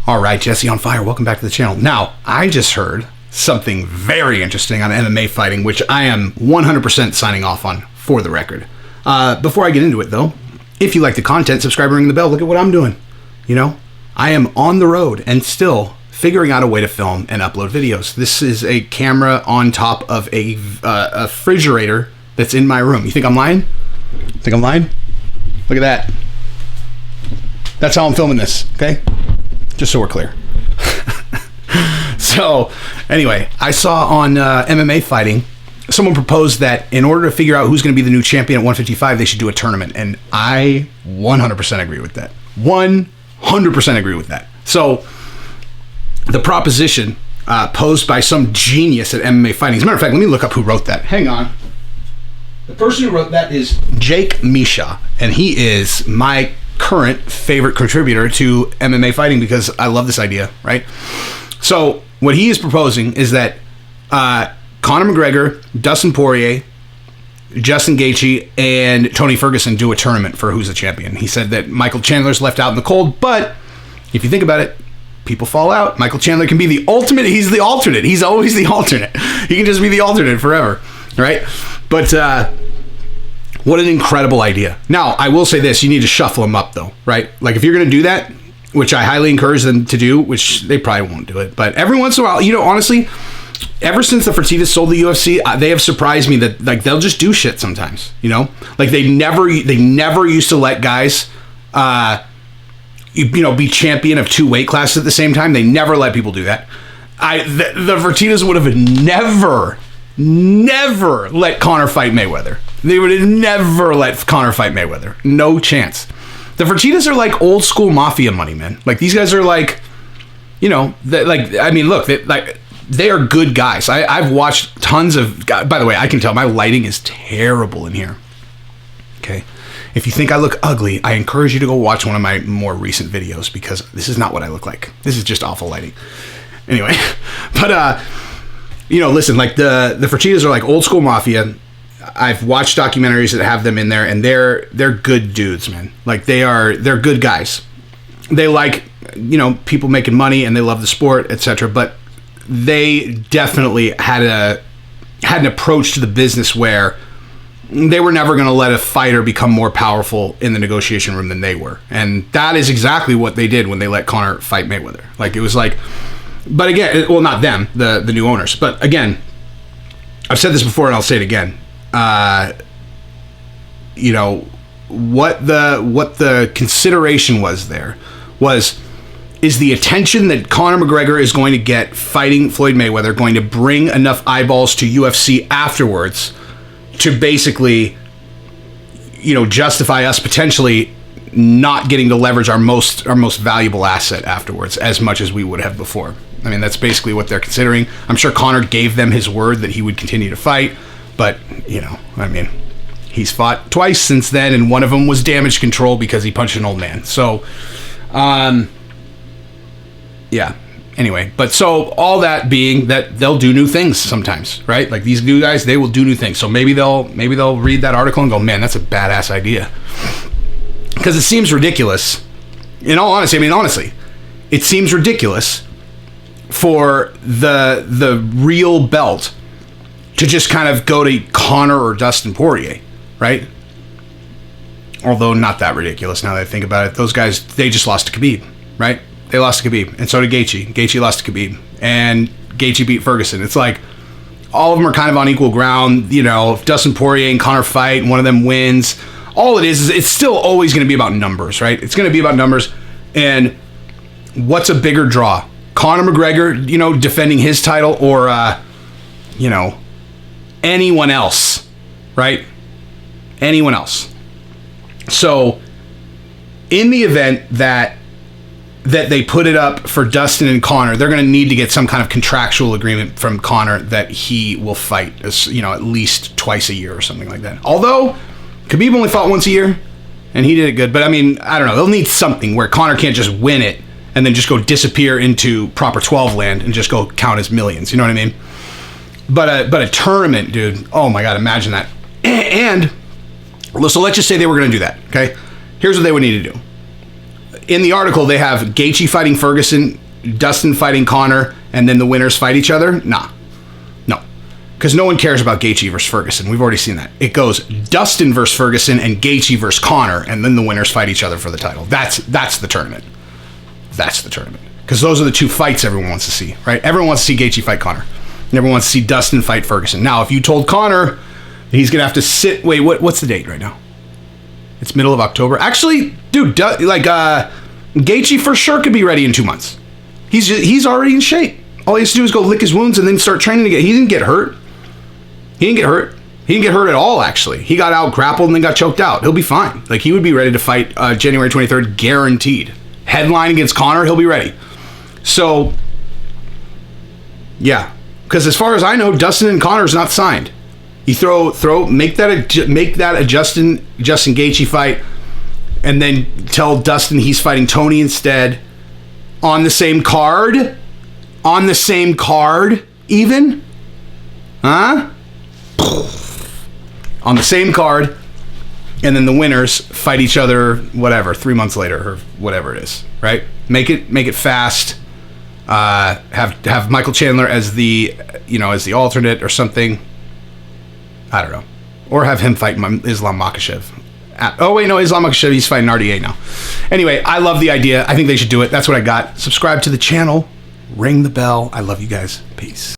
All right, Jesse on fire. Welcome back to the channel. Now, I just heard something very interesting on MMA fighting, which I am 100% signing off on for the record. Before I get into it, though, if you like the content, subscribe and ring the bell. Look at what I'm doing. You know, I am on the road and still figuring out a way to film and upload videos. This is a camera on top of a refrigerator that's in my room. You think I'm lying? Think I'm lying? Look at that. That's how I'm filming this, okay? Just so we're clear. So, anyway, I saw on MMA fighting, someone proposed that in order to figure out who's going to be the new champion at 155, they should do a tournament. And I 100% agree with that. 100% agree with that. So, the proposition posed by some genius at MMA fighting. As a matter of fact, let me look up who wrote that. Hang on. The person who wrote that is Jake Misha, and he is my current favorite contributor to MMA fighting because I love this idea, right? So what he is proposing is that Conor McGregor, Dustin Poirier, Justin Gaethje, and Tony Ferguson do a tournament for who's the champion. He said that Michael Chandler's left out in the cold, but if you think about it, people fall out. Michael Chandler can be the ultimate. He's the alternate. He's always the alternate. He can just be the alternate forever, right? But what an incredible idea. Now, I will say this. You need to shuffle them up, though, right? Like, if you're going to do that, which I highly encourage them to do, which they probably won't do it, but every once in a while, you know, honestly, ever since the Fertitas sold the UFC, they have surprised me that, like, they'll just do shit sometimes, you know? Like, they never used to let guys, be champion of two weight classes at the same time. They never let people do that. The Fertitas would have never let Conor fight Mayweather. They would have never let Conor fight Mayweather. No chance. The Fertitas are like old school mafia money, man. Like, these guys are like, you know, look, they are good guys. I've watched tons of, by the way, I can tell my lighting is terrible in here. Okay. If you think I look ugly, I encourage you to go watch one of my more recent videos because this is not what I look like. This is just awful lighting. Anyway, but, you know, listen, like the Fertitas are like old school mafia. I've watched documentaries that have them in there, and they're good dudes, man. Like, they're good guys. They like, you know, people making money, and they love the sport, etc. But they definitely had an approach to the business where they were never going to let a fighter become more powerful in the negotiation room than they were, and that is exactly what they did when they let Conor fight Mayweather. Like, it was like, but again, well, not them, the new owners, but again, I've said this before, and I'll say it again. You know, what the consideration was there is the attention that Conor McGregor is going to get fighting Floyd Mayweather going to bring enough eyeballs to UFC afterwards to basically, you know, justify us potentially not getting to leverage our most valuable asset afterwards as much as we would have before. I mean, that's basically what they're considering. I'm sure Conor gave them his word that he would continue to fight. But, you know, I mean, he's fought twice since then, and one of them was damage control because he punched an old man. So, yeah. Anyway, but so all that being that they'll do new things sometimes, right? Like, these new guys, they will do new things. So maybe they'll read that article and go, man, that's a badass idea. Because it seems ridiculous. In all honesty, I mean, honestly, it seems ridiculous for the real belt to just kind of go to Conor or Dustin Poirier, right? Although not that ridiculous now that I think about it. Those guys, they just lost to Khabib, right? They lost to Khabib, and so did Gaethje. Gaethje lost to Khabib, and Gaethje beat Ferguson. It's like, all of them are kind of on equal ground. You know, if Dustin Poirier and Conor fight, and one of them wins, all it is it's still always going to be about numbers, right? It's going to be about numbers, and what's a bigger draw? Conor McGregor, you know, defending his title, or, you know, anyone else, right? Anyone else. So, in the event that they put it up for Dustin and Conor, they're going to need to get some kind of contractual agreement from Conor that he will fight, you know, at least twice a year or something like that. Although Khabib only fought once a year, and he did it good. But I mean, I don't know. They'll need something where Conor can't just win it and then just go disappear into proper 12 land and just go count his millions. You know what I mean? But a tournament, dude. Oh my God, imagine that. And so let's just say they were going to do that. Okay, here's what they would need to do. in the article they have Gaethje fighting Ferguson, Dustin fighting Conor, and then the winners fight each other. Nah, no, because no one cares about Gaethje versus Ferguson. We've already seen that. It goes Dustin versus Ferguson and Gaethje versus Conor, and then the winners fight each other for the title. That's the tournament. That's the tournament. Because those are the two fights everyone wants to see, right? Everyone wants to see Gaethje fight Conor. And everyone wants to see Dustin fight Ferguson. Now, if you told Conor he's going to have to sit... Wait, what's the date right now? It's middle of October. Actually, dude, Gaethje for sure could be ready in 2 months. He's already in shape. All he has to do is go lick his wounds and then start training again. He didn't get hurt. He didn't get hurt at all, actually. He got out grappled and then got choked out. He'll be fine. Like, he would be ready to fight January 23rd, guaranteed. Headline against Conor, he'll be ready. So, yeah. Because as far as I know, Dustin and Conor's not signed. You make that a Justin Gaethje fight, and then tell Dustin he's fighting Tony instead on the same card. On the same card, even, huh? On the same card, and then the winners fight each other. Whatever, 3 months later or whatever it is, right? Make it fast. Have Michael Chandler as the alternate or something. I don't know. Or have him fight Islam Makhachev. Islam Makhachev, he's fighting RDA now. Anyway, I love the idea. I think they should do it. That's what I got. Subscribe to the channel. Ring the bell. I love you guys. Peace.